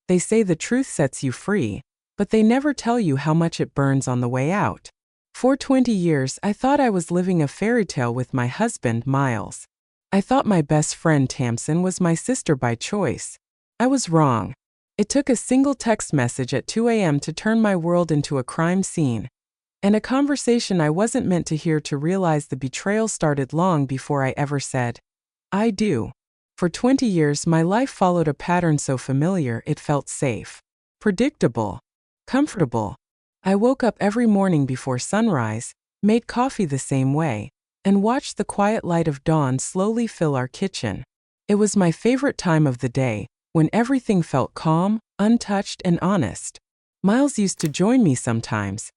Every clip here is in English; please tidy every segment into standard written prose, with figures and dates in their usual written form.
They say the truth sets you free, but they never tell you how much it burns on the way out. For 20 years, I thought I was living a fairy tale with my husband, Miles. I thought my best friend, Tamsin, was my sister by choice. I was wrong. It took a single text message at 2 a.m. to turn my world into a crime scene, and a conversation I wasn't meant to hear to realize the betrayal started long before I ever said, I do. For 20 years, my life followed a pattern so familiar it felt safe, predictable, comfortable. I woke up every morning before sunrise, made coffee the same way, and watched the quiet light of dawn slowly fill our kitchen. It was my favorite time of the day, when everything felt calm, untouched, and honest. Miles used to join me sometimes.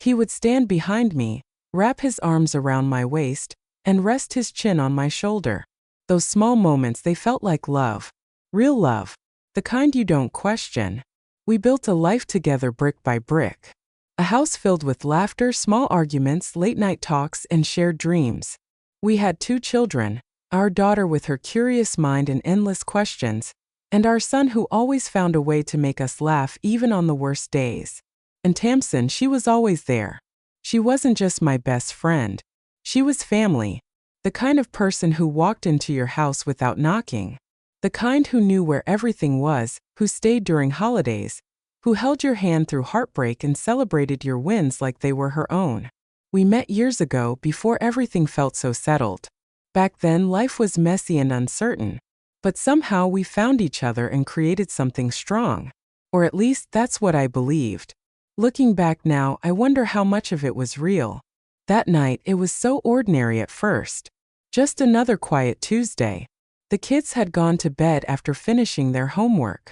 He would stand behind me, wrap his arms around my waist, and rest his chin on my shoulder. Those small moments, they felt like love. Real love. The kind you don't question. We built a life together brick by brick. A house filled with laughter, small arguments, late-night talks, and shared dreams. We had 2 children, our daughter with her curious mind and endless questions, and our son who always found a way to make us laugh even on the worst days. And Tamsin, she was always there. She wasn't just my best friend. She was family. The kind of person who walked into your house without knocking. The kind who knew where everything was, who stayed during holidays, who held your hand through heartbreak and celebrated your wins like they were her own. We met years ago before everything felt so settled. Back then, life was messy and uncertain. But somehow we found each other and created something strong. Or at least that's what I believed. Looking back now, I wonder how much of it was real. That night, it was so ordinary at first. Just another quiet Tuesday. The kids had gone to bed after finishing their homework.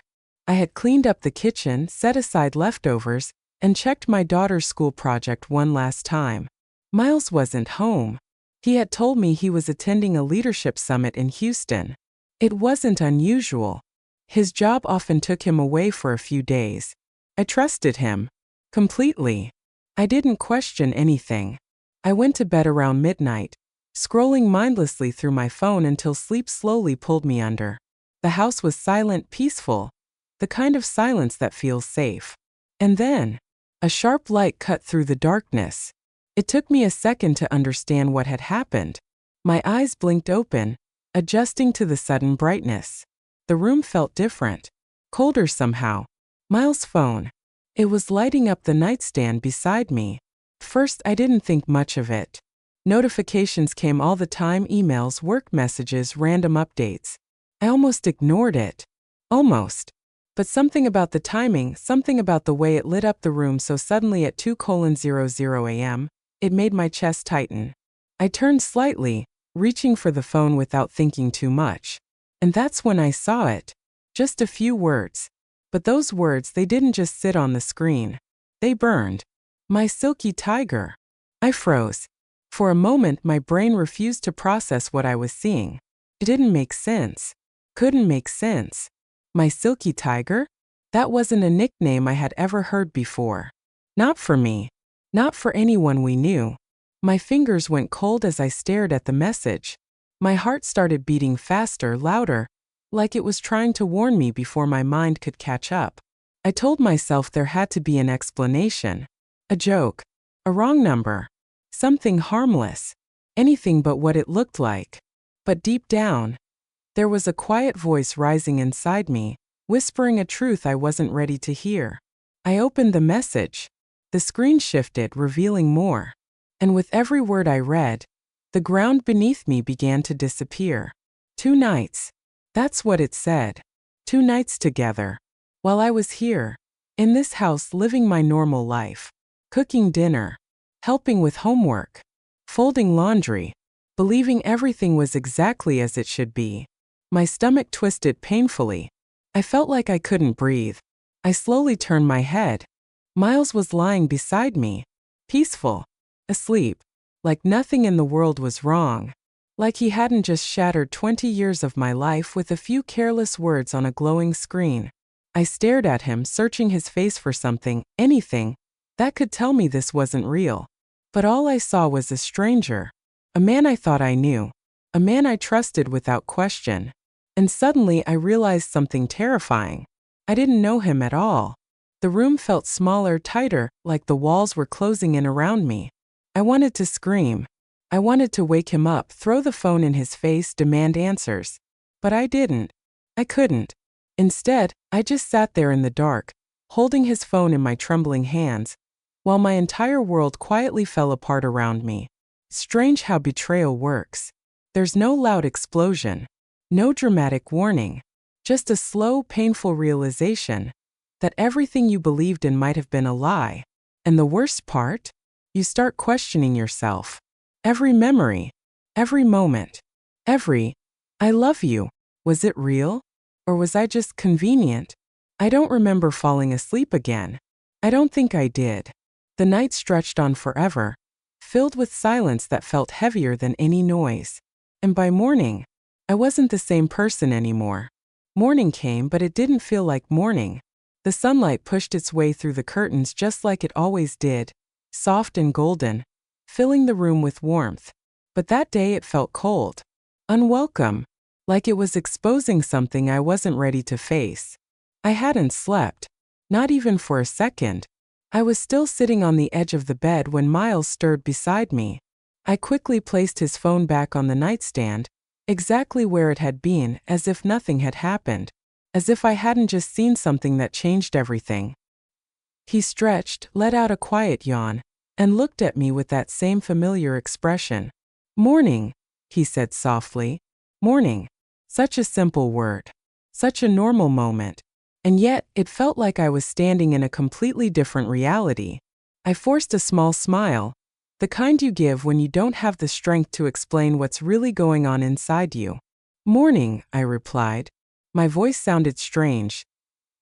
I had cleaned up the kitchen, set aside leftovers, and checked my daughter's school project one last time. Miles wasn't home. He had told me he was attending a leadership summit in Houston. It wasn't unusual. His job often took him away for a few days. I trusted him. Completely. I didn't question anything. I went to bed around midnight, scrolling mindlessly through my phone until sleep slowly pulled me under. The house was silent, peaceful, the kind of silence that feels safe. And then, a sharp light cut through the darkness. It took me a second to understand what had happened. My eyes blinked open, adjusting to the sudden brightness. The room felt different, colder somehow. Miles' phone. It was lighting up the nightstand beside me. First, I didn't think much of it. Notifications came all the time, emails, work messages, random updates. I almost ignored it. Almost. But something about the timing, something about the way it lit up the room so suddenly at 2:00 a.m., it made my chest tighten. I turned slightly, reaching for the phone without thinking too much. And that's when I saw it. Just a few words. But those words, they didn't just sit on the screen. They burned. My silky tiger. I froze. For a moment, my brain refused to process what I was seeing. It didn't make sense. Couldn't make sense. My silky tiger? That wasn't a nickname I had ever heard before. Not for me. Not for anyone we knew. My fingers went cold as I stared at the message. My heart started beating faster, louder, like it was trying to warn me before my mind could catch up. I told myself there had to be an explanation. A joke. A wrong number. Something harmless. Anything but what it looked like. But deep down, there was a quiet voice rising inside me, whispering a truth I wasn't ready to hear. I opened the message. The screen shifted, revealing more. And with every word I read, the ground beneath me began to disappear. 2 nights. That's what it said. 2 nights together. While I was here, in this house, living my normal life. Cooking dinner. Helping with homework. Folding laundry. Believing everything was exactly as it should be. My stomach twisted painfully. I felt like I couldn't breathe. I slowly turned my head. Miles was lying beside me. Peaceful. Asleep. Like nothing in the world was wrong. Like he hadn't just shattered 20 years of my life with a few careless words on a glowing screen. I stared at him, searching his face for something, anything, that could tell me this wasn't real. But all I saw was a stranger. A man I thought I knew. A man I trusted without question. And suddenly I realized something terrifying. I didn't know him at all. The room felt smaller, tighter, like the walls were closing in around me. I wanted to scream. I wanted to wake him up, throw the phone in his face, demand answers. But I didn't. I couldn't. Instead, I just sat there in the dark, holding his phone in my trembling hands, while my entire world quietly fell apart around me. Strange how betrayal works. There's no loud explosion, no dramatic warning, just a slow, painful realization that everything you believed in might have been a lie. And the worst part? You start questioning yourself. Every memory, every moment, every, I love you. Was it real? Or was I just convenient? I don't remember falling asleep again. I don't think I did. The night stretched on forever, filled with silence that felt heavier than any noise. And by morning, I wasn't the same person anymore. Morning came, but it didn't feel like morning. The sunlight pushed its way through the curtains just like it always did, soft and golden, filling the room with warmth. But that day it felt cold, unwelcome, like it was exposing something I wasn't ready to face. I hadn't slept, not even for a second. I was still sitting on the edge of the bed when Miles stirred beside me. I quickly placed his phone back on the nightstand, exactly where it had been, as if nothing had happened, as if I hadn't just seen something that changed everything. He stretched, let out a quiet yawn, and looked at me with that same familiar expression. "Morning," he said softly. "Morning." Such a simple word. Such a normal moment. And yet, it felt like I was standing in a completely different reality. I forced a small smile, the kind you give when you don't have the strength to explain what's really going on inside you. "Morning," I replied. My voice sounded strange,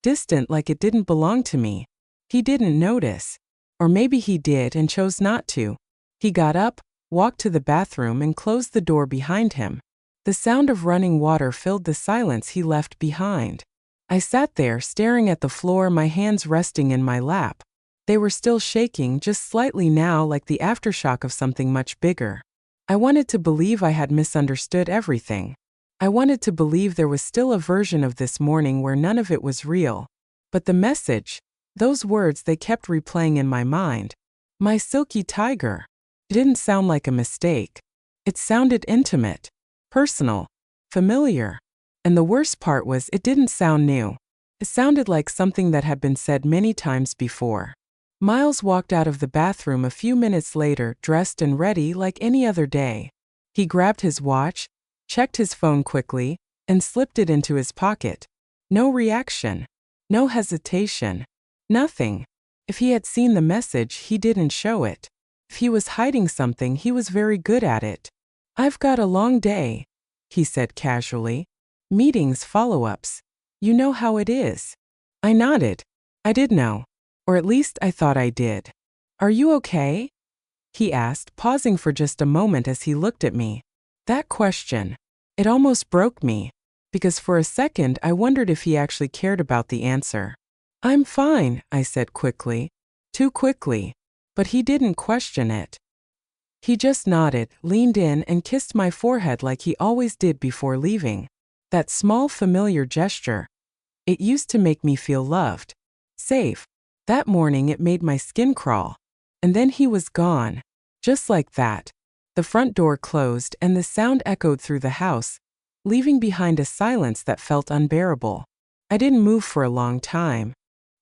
distant, like it didn't belong to me. He didn't notice. Or maybe he did and chose not to. He got up, walked to the bathroom, and closed the door behind him. The sound of running water filled the silence he left behind. I sat there, staring at the floor, my hands resting in my lap. They were still shaking, just slightly now, like the aftershock of something much bigger. I wanted to believe I had misunderstood everything. I wanted to believe there was still a version of this morning where none of it was real. But the message, those words, they kept replaying in my mind. My silky tiger. It didn't sound like a mistake. It sounded intimate, personal, familiar. And the worst part was, it didn't sound new. It sounded like something that had been said many times before. Miles walked out of the bathroom a few minutes later, dressed and ready like any other day. He grabbed his watch, checked his phone quickly, and slipped it into his pocket. No reaction. No hesitation. Nothing. If he had seen the message, he didn't show it. If he was hiding something, he was very good at it. "I've got a long day," he said casually. "Meetings, follow-ups. You know how it is." I nodded. I did know. Or at least I thought I did. "Are you okay?" he asked, pausing for just a moment as he looked at me. That question, it almost broke me, because for a second I wondered if he actually cared about the answer. "I'm fine," I said quickly. Too quickly. But he didn't question it. He just nodded, leaned in, and kissed my forehead like he always did before leaving. That small, familiar gesture. It used to make me feel loved. Safe. That morning it made my skin crawl. And then he was gone. Just like that. The front door closed and the sound echoed through the house, leaving behind a silence that felt unbearable. I didn't move for a long time.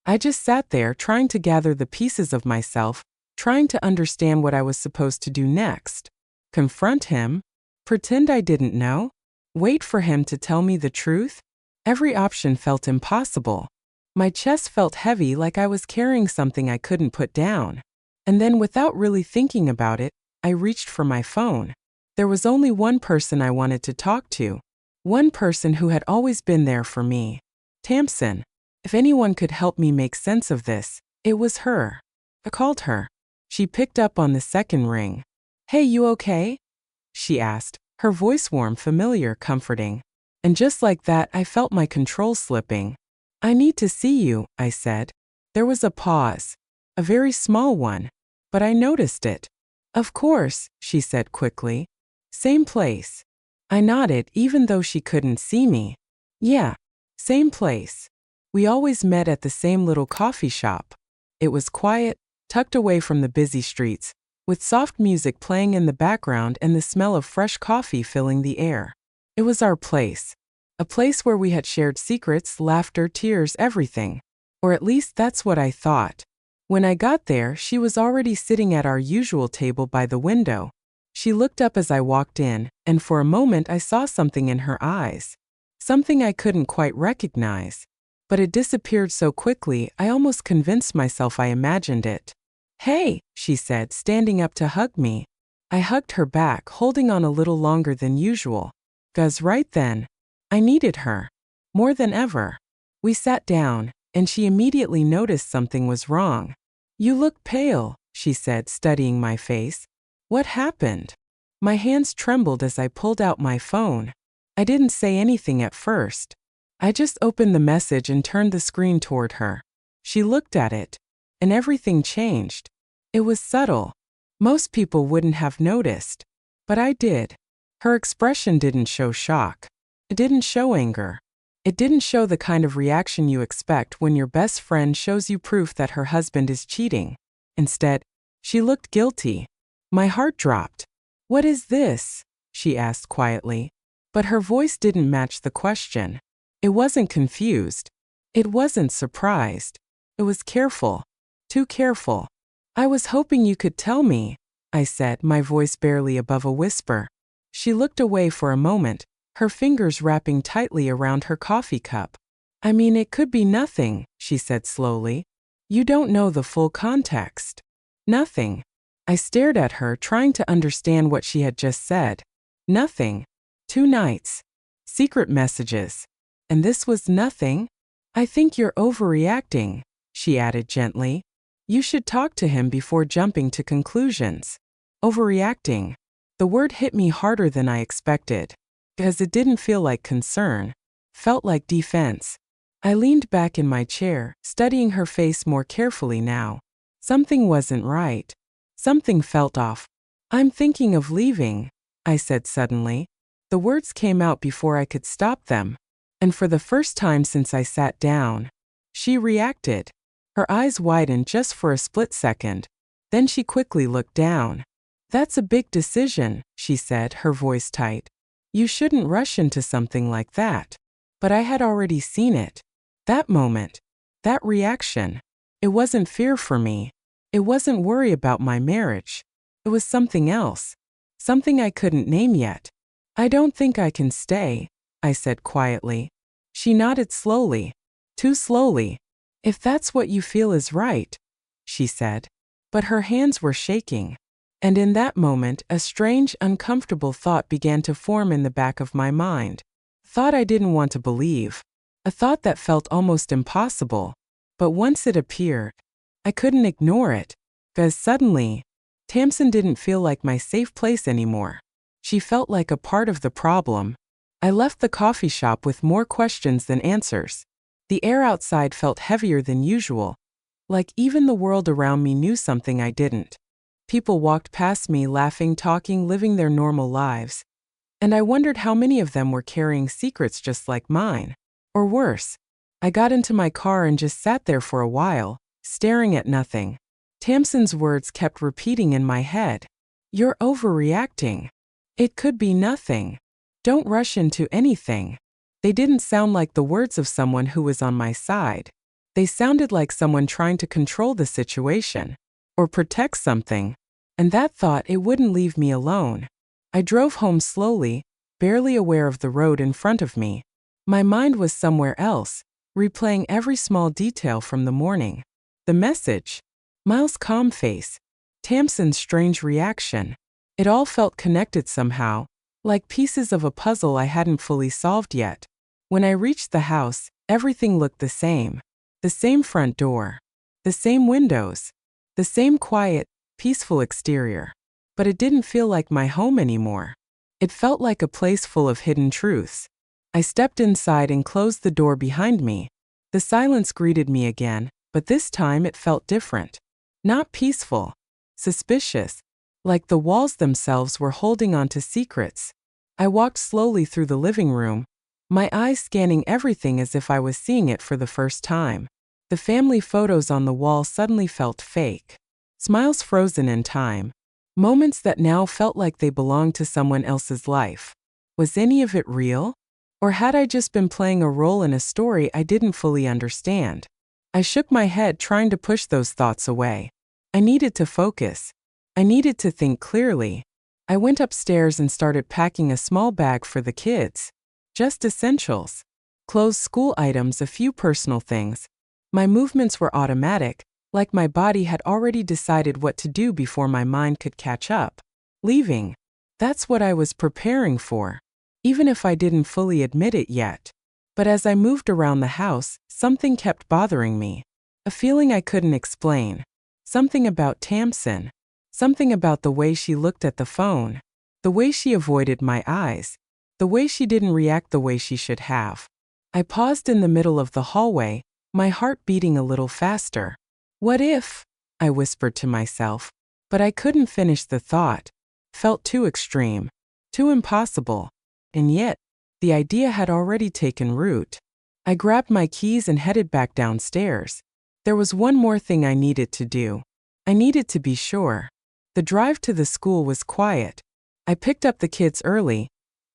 I just sat there, trying to gather the pieces of myself, trying to understand what I was supposed to do next. Confront him? Pretend I didn't know? Wait for him to tell me the truth? Every option felt impossible. My chest felt heavy, like I was carrying something I couldn't put down. And then, without really thinking about it, I reached for my phone. There was only one person I wanted to talk to. One person who had always been there for me. Tamsin. If anyone could help me make sense of this, it was her. I called her. She picked up on the second ring. "Hey, you okay?" she asked, her voice warm, familiar, comforting. And just like that, I felt my control slipping. "I need to see you," I said. There was a pause. A very small one. But I noticed it. "Of course," she said quickly. "Same place." I nodded, even though she couldn't see me. "Yeah, same place." We always met at the same little coffee shop. It was quiet, tucked away from the busy streets, with soft music playing in the background and the smell of fresh coffee filling the air. It was our place. A place where we had shared secrets, laughter, tears, everything. Or at least that's what I thought. When I got there, she was already sitting at our usual table by the window. She looked up as I walked in, and for a moment I saw something in her eyes. Something I couldn't quite recognize. But it disappeared so quickly, I almost convinced myself I imagined it. "Hey," she said, standing up to hug me. I hugged her back, holding on a little longer than usual. 'Cause right then, I needed her. More than ever. We sat down, and she immediately noticed something was wrong. "You look pale," she said, studying my face. "What happened?" My hands trembled as I pulled out my phone. I didn't say anything at first. I just opened the message and turned the screen toward her. She looked at it, and everything changed. It was subtle. Most people wouldn't have noticed, but I did. Her expression didn't show shock. It didn't show anger. It didn't show the kind of reaction you expect when your best friend shows you proof that her husband is cheating. Instead, she looked guilty. My heart dropped. "What is this?" she asked quietly. But her voice didn't match the question. It wasn't confused. It wasn't surprised. It was careful. Too careful. "I was hoping you could tell me," I said, my voice barely above a whisper. She looked away for a moment, her fingers wrapping tightly around her coffee cup. "I mean, it could be nothing," she said slowly. "You don't know the full context." "Nothing." I stared at her, trying to understand what she had just said. "Nothing. 2 nights. Secret messages. And this was nothing?" "I think you're overreacting," she added gently. "You should talk to him before jumping to conclusions." Overreacting. The word hit me harder than I expected, because it didn't feel like concern. Felt like defense. I leaned back in my chair, studying her face more carefully now. Something wasn't right. Something felt off. "I'm thinking of leaving," I said suddenly. The words came out before I could stop them. And for the first time since I sat down, she reacted. Her eyes widened just for a split second. Then she quickly looked down. "That's a big decision," she said, her voice tight. "You shouldn't rush into something like that." But I had already seen it. That moment. That reaction. It wasn't fear for me. It wasn't worry about my marriage. It was something else. Something I couldn't name yet. "I don't think I can stay," I said quietly. She nodded slowly. Too slowly. "If that's what you feel is right," she said. But her hands were shaking. And in that moment, a strange, uncomfortable thought began to form in the back of my mind. Thought I didn't want to believe. A thought that felt almost impossible. But once it appeared, I couldn't ignore it. Because suddenly, Tamsin didn't feel like my safe place anymore. She felt like a part of the problem. I left the coffee shop with more questions than answers. The air outside felt heavier than usual. Like even the world around me knew something I didn't. People walked past me laughing, talking, living their normal lives. And I wondered how many of them were carrying secrets just like mine. Or worse. I got into my car and just sat there for a while, staring at nothing. Tamsin's words kept repeating in my head. "You're overreacting. It could be nothing. Don't rush into anything." They didn't sound like the words of someone who was on my side. They sounded like someone trying to control the situation. Or protect something. And that thought, it wouldn't leave me alone. I drove home slowly, barely aware of the road in front of me. My mind was somewhere else, replaying every small detail from the morning. The message. Miles' calm face. Tamsin's strange reaction. It all felt connected somehow, like pieces of a puzzle I hadn't fully solved yet. When I reached the house, everything looked the same. The same front door. The same windows. The same quiet, peaceful exterior. But it didn't feel like my home anymore. It felt like a place full of hidden truths. I stepped inside and closed the door behind me. The silence greeted me again, but this time it felt different. Not peaceful. Suspicious. Like the walls themselves were holding on to secrets. I walked slowly through the living room, my eyes scanning everything as if I was seeing it for the first time. The family photos on the wall suddenly felt fake. Smiles frozen in time. Moments that now felt like they belonged to someone else's life. Was any of it real? Or had I just been playing a role in a story I didn't fully understand? I shook my head, trying to push those thoughts away. I needed to focus. I needed to think clearly. I went upstairs and started packing a small bag for the kids. Just essentials. Clothes, school items, a few personal things. My movements were automatic, like my body had already decided what to do before my mind could catch up. Leaving. That's what I was preparing for, even if I didn't fully admit it yet. But as I moved around the house, something kept bothering me. A feeling I couldn't explain. Something about Tamsin. Something about the way she looked at the phone. The way she avoided my eyes. The way she didn't react the way she should have. I paused in the middle of the hallway, my heart beating a little faster. What if? I whispered to myself. But I couldn't finish the thought. Felt too extreme. Too impossible. And yet, the idea had already taken root. I grabbed my keys and headed back downstairs. There was one more thing I needed to do. I needed to be sure. The drive to the school was quiet. I picked up the kids early,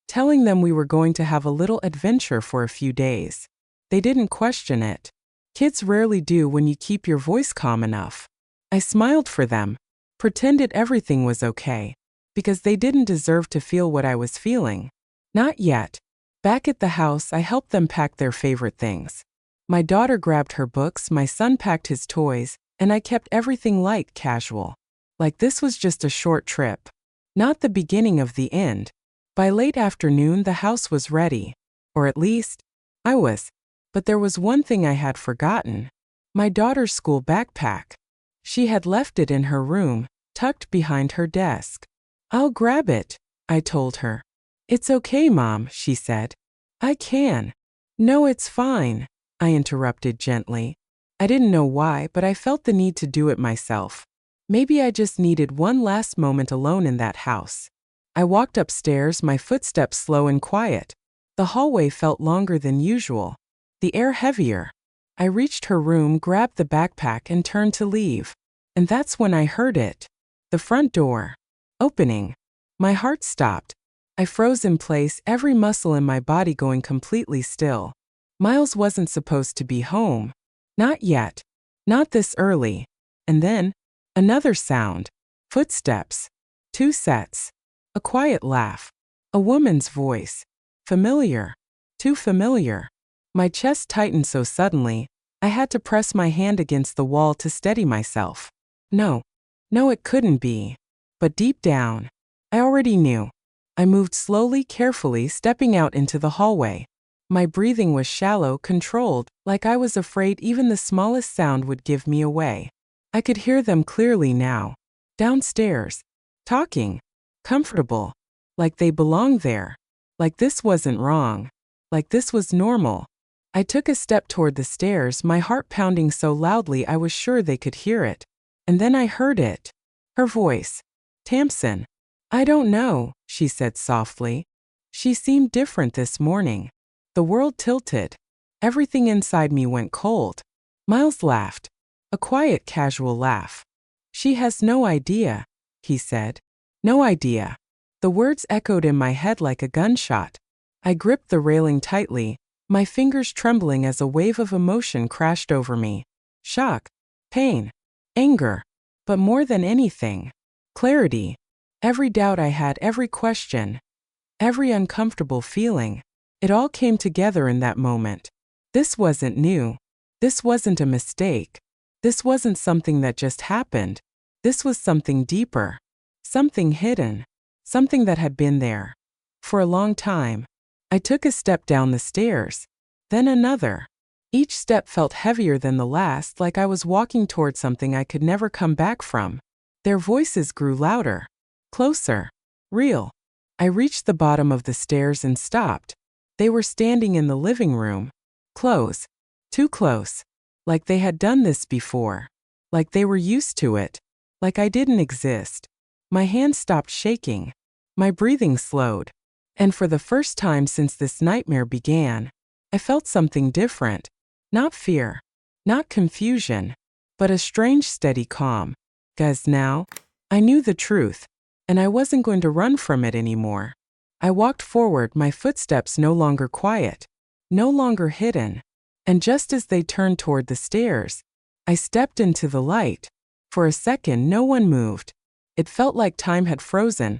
telling them we were going to have a little adventure for a few days. They didn't question it. Kids rarely do when you keep your voice calm enough. I smiled for them, pretended everything was okay, because they didn't deserve to feel what I was feeling. Not yet. Back at the house, I helped them pack their favorite things. My daughter grabbed her books, my son packed his toys, and I kept everything light, casual. Like this was just a short trip. Not the beginning of the end. By late afternoon, the house was ready. Or at least, I was. But there was one thing I had forgotten. My daughter's school backpack. She had left it in her room, tucked behind her desk. I'll grab it, I told her. It's okay, Mom, she said. I can. No, it's fine, I interrupted gently. I didn't know why, but I felt the need to do it myself. Maybe I just needed one last moment alone in that house. I walked upstairs, my footsteps slow and quiet. The hallway felt longer than usual. The air heavier. I reached her room, grabbed the backpack, and turned to leave. And that's when I heard it. The front door. Opening. My heart stopped. I froze in place, every muscle in my body going completely still. Miles wasn't supposed to be home. Not yet. Not this early. And then, another sound. Footsteps. 2 sets. A quiet laugh. A woman's voice. Familiar. Too familiar. My chest tightened so suddenly, I had to press my hand against the wall to steady myself. No, it couldn't be. But deep down, I already knew. I moved slowly, carefully, stepping out into the hallway. My breathing was shallow, controlled, like I was afraid even the smallest sound would give me away. I could hear them clearly now. Downstairs. Talking. Comfortable. Like they belonged there. Like this wasn't wrong. Like this was normal. I took a step toward the stairs, my heart pounding so loudly I was sure they could hear it. And then I heard it. Her voice. Tamsin. I don't know, she said softly. She seemed different this morning. The world tilted. Everything inside me went cold. Miles laughed. A quiet, casual laugh. She has no idea, he said. No idea. The words echoed in my head like a gunshot. I gripped the railing tightly, my fingers trembling as a wave of emotion crashed over me. Shock, pain, anger, but more than anything, clarity. Every doubt I had, every question, every uncomfortable feeling, it all came together in that moment. This wasn't new. This wasn't a mistake. This wasn't something that just happened. This was something deeper, something hidden, something that had been there for a long time. I took a step down the stairs, then another. Each step felt heavier than the last, like I was walking toward something I could never come back from. Their voices grew louder, closer, real. I reached the bottom of the stairs and stopped. They were standing in the living room. Close. Too close. Like they had done this before. Like they were used to it. Like I didn't exist. My hands stopped shaking. My breathing slowed. And for the first time since this nightmare began, I felt something different. Not fear, not confusion, but a strange steady calm. 'Cause now, I knew the truth, and I wasn't going to run from it anymore. I walked forward, my footsteps no longer quiet, no longer hidden. And just as they turned toward the stairs, I stepped into the light. For a second, no one moved. It felt like time had frozen,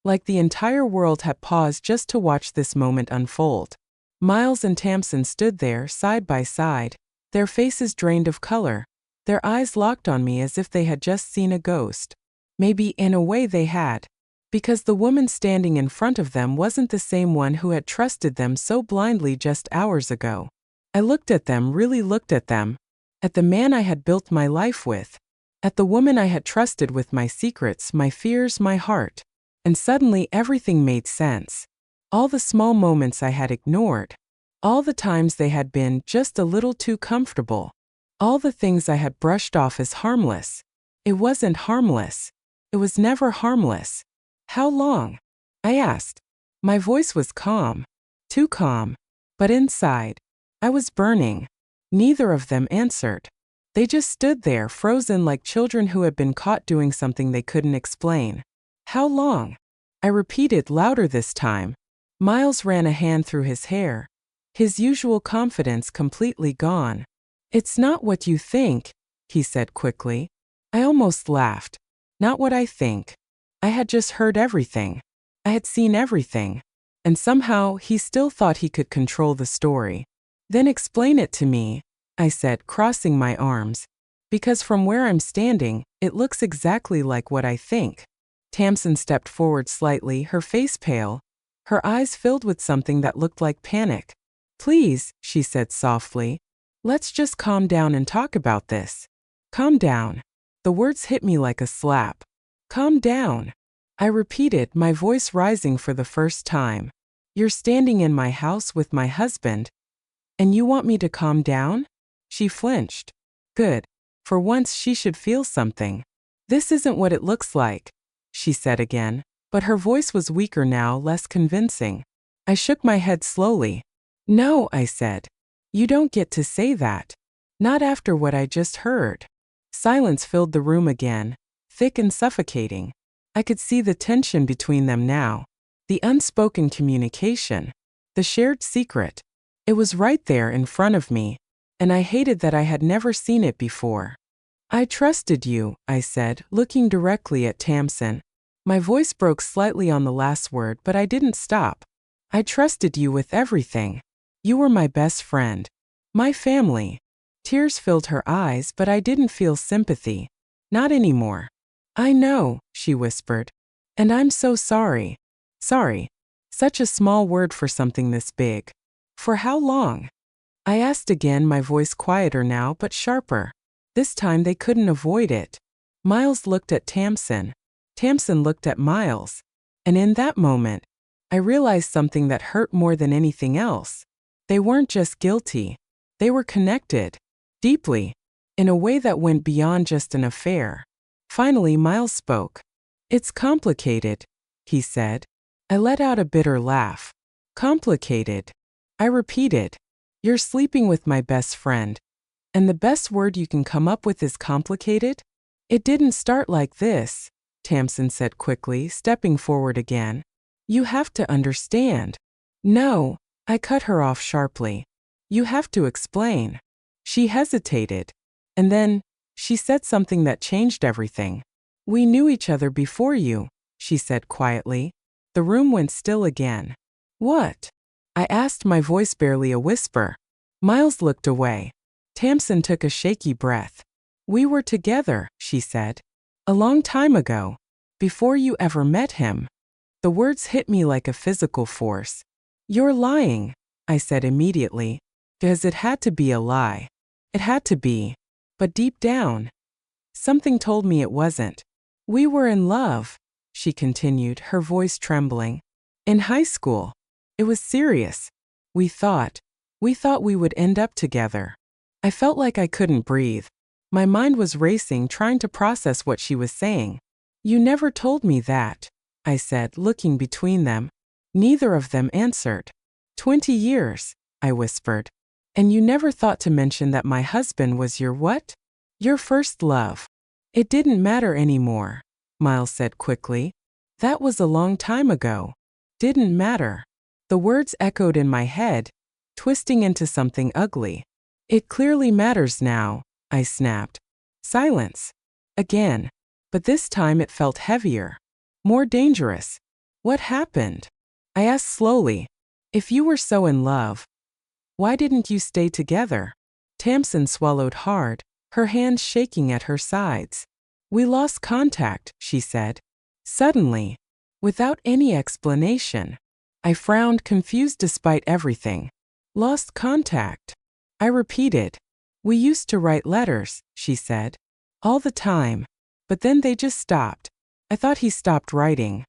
like the entire world had paused just to watch this moment unfold. Miles and Tamsin stood there, side by side, their faces drained of color, their eyes locked on me as if they had just seen a ghost. Maybe in a way they had, because the woman standing in front of them wasn't the same one who had trusted them so blindly just hours ago. I looked at them, really looked at them, at the man I had built my life with, at the woman I had trusted with my secrets, my fears, my heart. And suddenly everything made sense. All the small moments I had ignored, all the times they had been just a little too comfortable, all the things I had brushed off as harmless. It wasn't harmless. It was never harmless. How long? I asked. My voice was calm, too calm, but inside, I was burning. Neither of them answered. They just stood there, frozen like children who had been caught doing something they couldn't explain. How long? I repeated, louder this time. Miles ran a hand through his hair, his usual confidence completely gone. "It's not what you think," he said quickly. I almost laughed. Not what I think. I had just heard everything. I had seen everything. And somehow he still thought he could control the story. "Then explain it to me," I said, crossing my arms. "Because from where I'm standing, it looks exactly like what I think." Tamsin stepped forward slightly, her face pale, her eyes filled with something that looked like panic. "Please," she said softly, "let's just calm down and talk about this." Calm down. The words hit me like a slap. Calm down. I repeated, my voice rising for the first time. "You're standing in my house with my husband, and you want me to calm down?" She flinched. Good. For once she should feel something. "This isn't what it looks like," she said again, but her voice was weaker now, less convincing. I shook my head slowly. "No," I said. "You don't get to say that. Not after what I just heard." Silence filled the room again, thick and suffocating. I could see the tension between them now. The unspoken communication. The shared secret. It was right there in front of me, and I hated that I had never seen it before. "I trusted you," I said, looking directly at Tamsin. My voice broke slightly on the last word, but I didn't stop. "I trusted you with everything. You were my best friend. My family." Tears filled her eyes, but I didn't feel sympathy. Not anymore. "I know," she whispered. "And I'm so sorry." Sorry. Such a small word for something this big. "For how long?" I asked again, my voice quieter now but sharper. This time they couldn't avoid it. Miles looked at Tamsin. Tamsin looked at Miles. And in that moment, I realized something that hurt more than anything else. They weren't just guilty. They were connected. Deeply. In a way that went beyond just an affair. Finally, Miles spoke. "It's complicated," he said. I let out a bitter laugh. "Complicated." I repeated. "You're sleeping with my best friend. And the best word you can come up with is complicated?" "It didn't start like this," Tamsin said quickly, stepping forward again. "You have to understand." "No," I cut her off sharply. "You have to explain." She hesitated. And then, she said something that changed everything. "We knew each other before you," she said quietly. The room went still again. "What?" I asked, my voice barely a whisper. Miles looked away. Tamsin took a shaky breath. "We were together," she said. "A long time ago. Before you ever met him." The words hit me like a physical force. "You're lying," I said immediately. Because it had to be a lie. It had to be. But deep down, something told me it wasn't. "We were in love," she continued, her voice trembling. "In high school. It was serious. We thought we would end up together." I felt like I couldn't breathe. My mind was racing, trying to process what she was saying. "You never told me that," I said, looking between them. Neither of them answered. 20 years, I whispered. And you never thought to mention that my husband was your what? Your first love. It didn't matter anymore, Miles said quickly. That was a long time ago. Didn't matter. The words echoed in my head, twisting into something ugly. It clearly matters now, I snapped. Silence. Again. But this time it felt heavier. More dangerous. What happened? I asked slowly. If you were so in love, why didn't you stay together? Tamsin swallowed hard, her hands shaking at her sides. We lost contact, she said. Suddenly. Without any explanation. I frowned, confused despite everything. Lost contact. I repeated. We used to write letters, she said. All the time. But then they just stopped. I thought he stopped writing.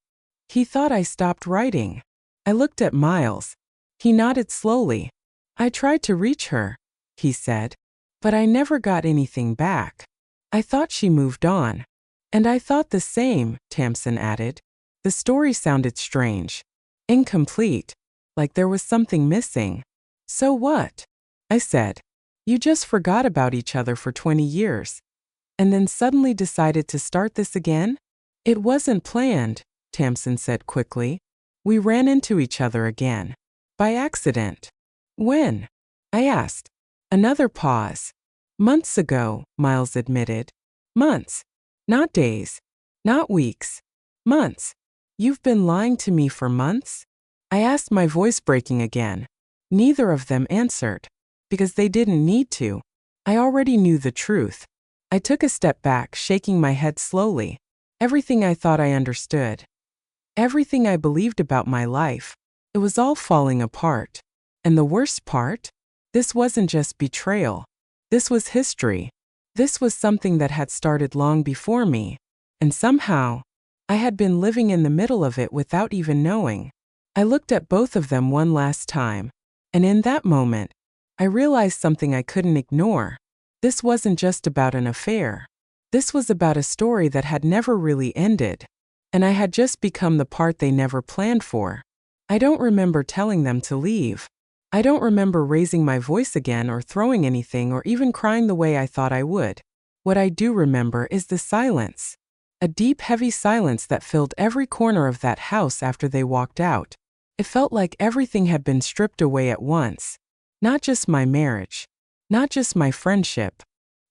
He thought I stopped writing. I looked at Miles. He nodded slowly. I tried to reach her, he said. But I never got anything back. I thought she moved on. And I thought the same, Tamsin added. The story sounded strange. Incomplete. Like there was something missing. So what? I said. You just forgot about each other for 20 years. And then suddenly decided to start this again? It wasn't planned, Tamsin said quickly. We ran into each other again. By accident. When? I asked. Another pause. Months ago, Miles admitted. Months. Not days. Not weeks. Months. You've been lying to me for months? I asked, my voice breaking again. Neither of them answered. Because they didn't need to. I already knew the truth. I took a step back, shaking my head slowly. Everything I thought I understood. Everything I believed about my life. It was all falling apart. And the worst part? This wasn't just betrayal. This was history. This was something that had started long before me. And somehow, I had been living in the middle of it without even knowing. I looked at both of them one last time. And in that moment, I realized something I couldn't ignore. This wasn't just about an affair. This was about a story that had never really ended. And I had just become the part they never planned for. I don't remember telling them to leave. I don't remember raising my voice again or throwing anything or even crying the way I thought I would. What I do remember is the silence. A deep, heavy silence that filled every corner of that house after they walked out. It felt like everything had been stripped away at once. Not just my marriage. Not just my friendship.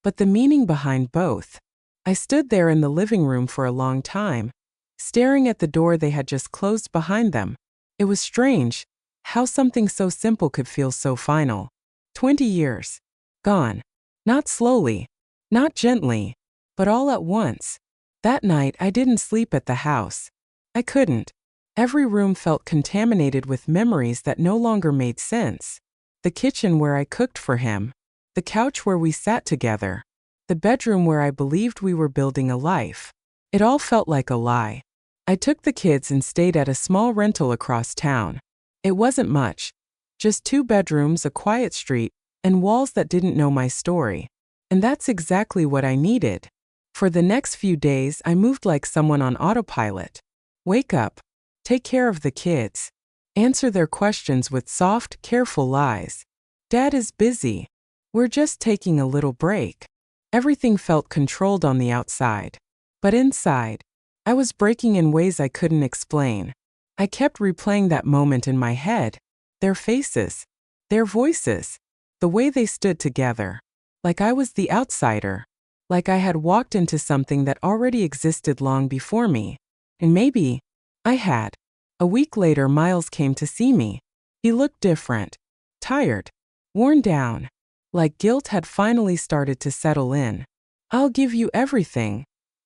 But the meaning behind both. I stood there in the living room for a long time, staring at the door they had just closed behind them. It was strange how something so simple could feel so final. 20 years. Gone. Not slowly. Not gently. But all at once. That night I didn't sleep at the house. I couldn't. Every room felt contaminated with memories that no longer made sense. The kitchen where I cooked for him. The couch where we sat together. The bedroom where I believed we were building a life. It all felt like a lie. I took the kids and stayed at a small rental across town. It wasn't much. Just 2 bedrooms, a quiet street, and walls that didn't know my story. And that's exactly what I needed. For the next few days, I moved like someone on autopilot. Wake up. Take care of the kids. Answer their questions with soft, careful lies. Dad is busy. We're just taking a little break. Everything felt controlled on the outside. But inside, I was breaking in ways I couldn't explain. I kept replaying that moment in my head. Their faces. Their voices. The way they stood together. Like I was the outsider. Like I had walked into something that already existed long before me. And maybe I had. A week later, Miles came to see me. He looked different. Tired. Worn down. Like guilt had finally started to settle in. I'll give you everything,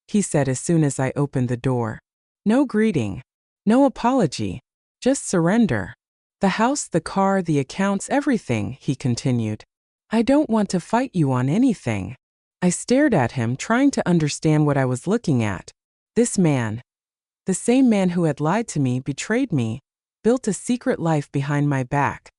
he said as soon as I opened the door. No greeting. No apology. Just surrender. The house, the car, the accounts, everything, he continued. I don't want to fight you on anything. I stared at him, trying to understand what I was looking at. This man. The same man who had lied to me, betrayed me, built a secret life behind my back.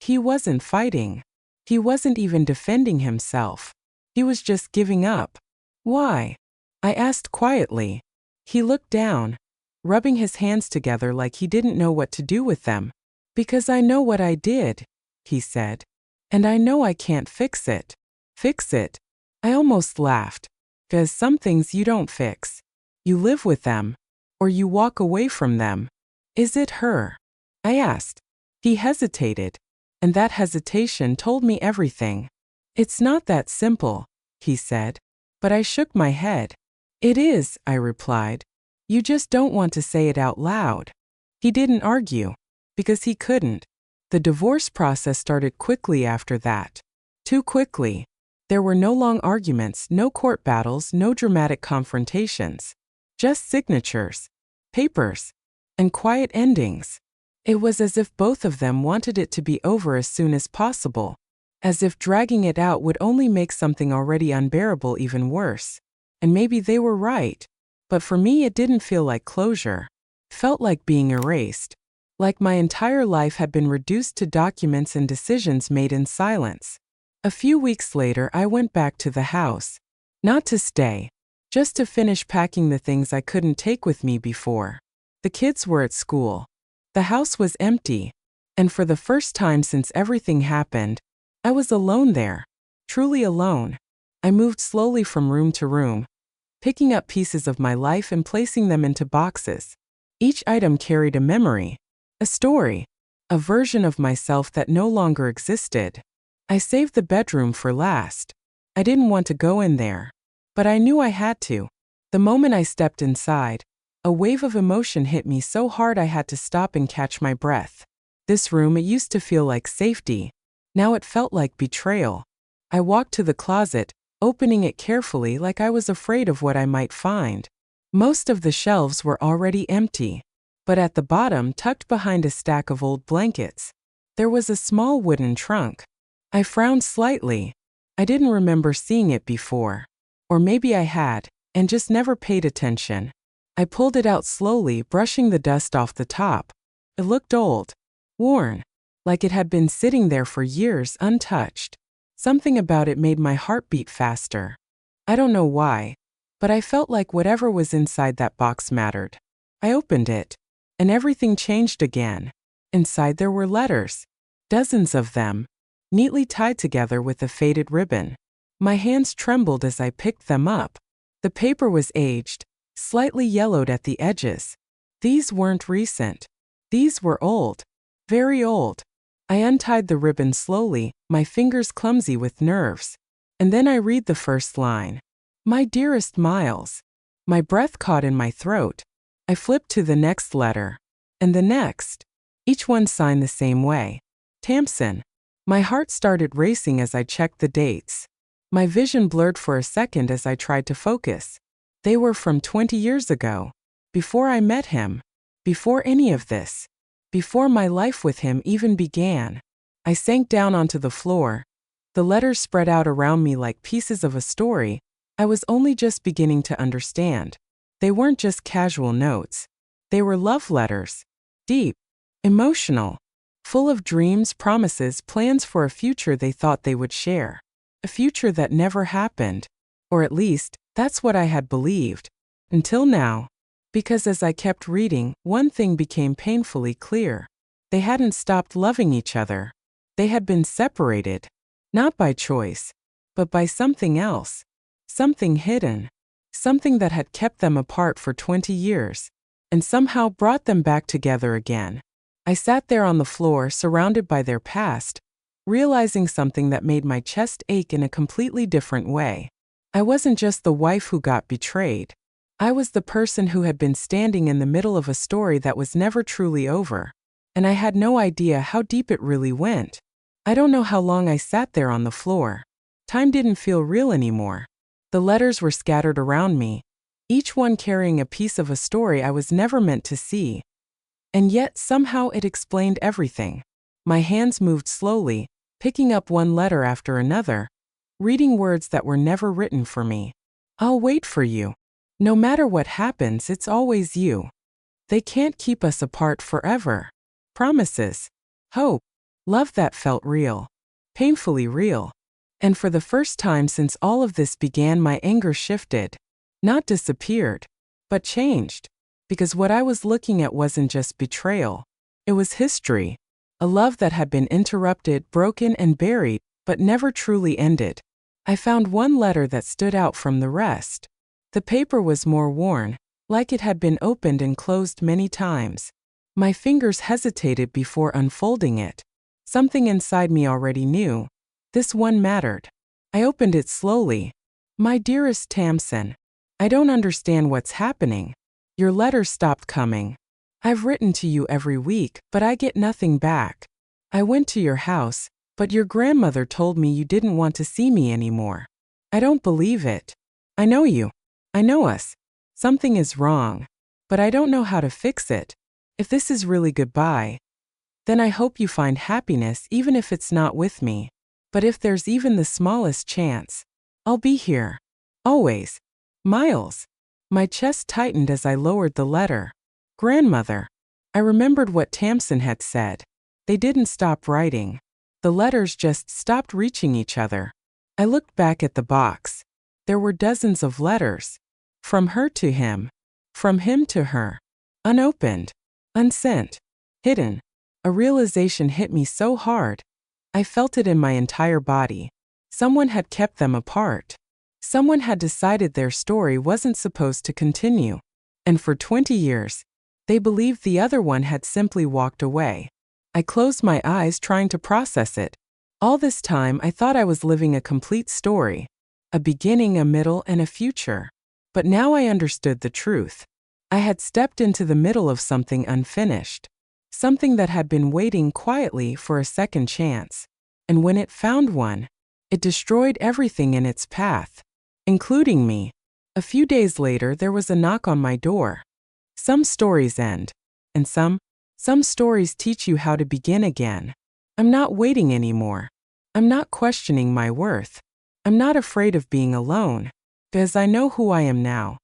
He wasn't fighting. He wasn't even defending himself. He was just giving up. Why? I asked quietly. He looked down. rubbing his hands together like he didn't know what to do with them. "Because I know what I did," he said. "And I know I can't fix it." "Fix it?" I almost laughed. "'Cause some things you don't fix. You live with them. Or you walk away from them." "Is it her?" I asked. He hesitated. And that hesitation told me everything. "It's not that simple," he said. But I shook my head. "It is," I replied. "You just don't want to say it out loud." He didn't argue. Because he couldn't. The divorce process started quickly after that. Too quickly. There were no long arguments, no court battles, no dramatic confrontations. Just signatures, papers, and quiet endings. It was as if both of them wanted it to be over as soon as possible. As if dragging it out would only make something already unbearable even worse. And maybe they were right. But for me, it didn't feel like closure. It felt like being erased. Like my entire life had been reduced to documents and decisions made in silence. A few weeks later, I went back to the house. Not to stay. Just to finish packing the things I couldn't take with me before. The kids were at school. The house was empty. And for the first time since everything happened, I was alone there. Truly alone. I moved slowly from room to room, picking up pieces of my life and placing them into boxes. Each item carried a memory. A story. A version of myself that no longer existed. I saved the bedroom for last. I didn't want to go in there. But I knew I had to. The moment I stepped inside, a wave of emotion hit me so hard I had to stop and catch my breath. This room, it used to feel like safety. Now it felt like betrayal. I walked to the closet, opening it carefully like I was afraid of what I might find. Most of the shelves were already empty. But at the bottom, tucked behind a stack of old blankets, there was a small wooden trunk. I frowned slightly. I didn't remember seeing it before. Or maybe I had, and just never paid attention. I pulled it out slowly, brushing the dust off the top. It looked old. Worn. Like it had been sitting there for years untouched. Something about it made my heart beat faster. I don't know why, but I felt like whatever was inside that box mattered. I opened it. And everything changed again. Inside there were letters. Dozens of them. Neatly tied together with a faded ribbon. My hands trembled as I picked them up. The paper was aged, slightly yellowed at the edges. These weren't recent. These were old. Very old. I untied the ribbon slowly, my fingers clumsy with nerves. And then I read the first line. "My dearest Miles." My breath caught in my throat. I flipped to the next letter. And the next. Each one signed the same way. Tamsin. My heart started racing as I checked the dates. My vision blurred for a second as I tried to focus. They were from 20 years ago. Before I met him. Before any of this. Before my life with him even began. I sank down onto the floor. The letters spread out around me like pieces of a story I was only just beginning to understand. They weren't just casual notes. They were love letters. Deep. Emotional. Full of dreams, promises, plans for a future they thought they would share. A future that never happened. Or at least, that's what I had believed. Until now. Because as I kept reading, one thing became painfully clear. They hadn't stopped loving each other. They had been separated. Not by choice. But by something else. Something hidden. Something that had kept them apart for 20 years. And somehow brought them back together again. I sat there on the floor, surrounded by their past, realizing something that made my chest ache in a completely different way. I wasn't just the wife who got betrayed. I was the person who had been standing in the middle of a story that was never truly over. And I had no idea how deep it really went. I don't know how long I sat there on the floor. Time didn't feel real anymore. The letters were scattered around me, each one carrying a piece of a story I was never meant to see. And yet somehow it explained everything. My hands moved slowly, picking up one letter after another, reading words that were never written for me. "I'll wait for you. No matter what happens, it's always you. They can't keep us apart forever." Promises. Hope. Love that felt real. Painfully real. And for the first time since all of this began, my anger shifted. Not disappeared. But changed. Because what I was looking at wasn't just betrayal. It was history. A love that had been interrupted, broken, and buried, but never truly ended. I found one letter that stood out from the rest. The paper was more worn, like it had been opened and closed many times. My fingers hesitated before unfolding it. Something inside me already knew. This one mattered. I opened it slowly. My dearest Tamsin, I don't understand what's happening. Your letters stopped coming. I've written to you every week, but I get nothing back. I went to your house, but your grandmother told me you didn't want to see me anymore. I don't believe it. I know you. I know us. Something is wrong. But I don't know how to fix it. If this is really goodbye, then I hope you find happiness even if it's not with me. But if there's even the smallest chance, I'll be here. Always. Miles. My chest tightened as I lowered the letter. Grandmother. I remembered what Tamsin had said. They didn't stop writing. The letters just stopped reaching each other. I looked back at the box. There were dozens of letters. From her to him. From him to her. Unopened. Unsent. Hidden. A realization hit me so hard. I felt it in my entire body. Someone had kept them apart. Someone had decided their story wasn't supposed to continue. And for 20 years, they believed the other one had simply walked away. I closed my eyes trying to process it. All this time I thought I was living a complete story. A beginning, a middle, and a future. But now I understood the truth. I had stepped into the middle of something unfinished. Something that had been waiting quietly for a second chance. And when it found one, it destroyed everything in its path, including me. A few days later, there was a knock on my door. Some stories end, and some stories teach you how to begin again. I'm not waiting anymore. I'm not questioning my worth. I'm not afraid of being alone, because I know who I am now.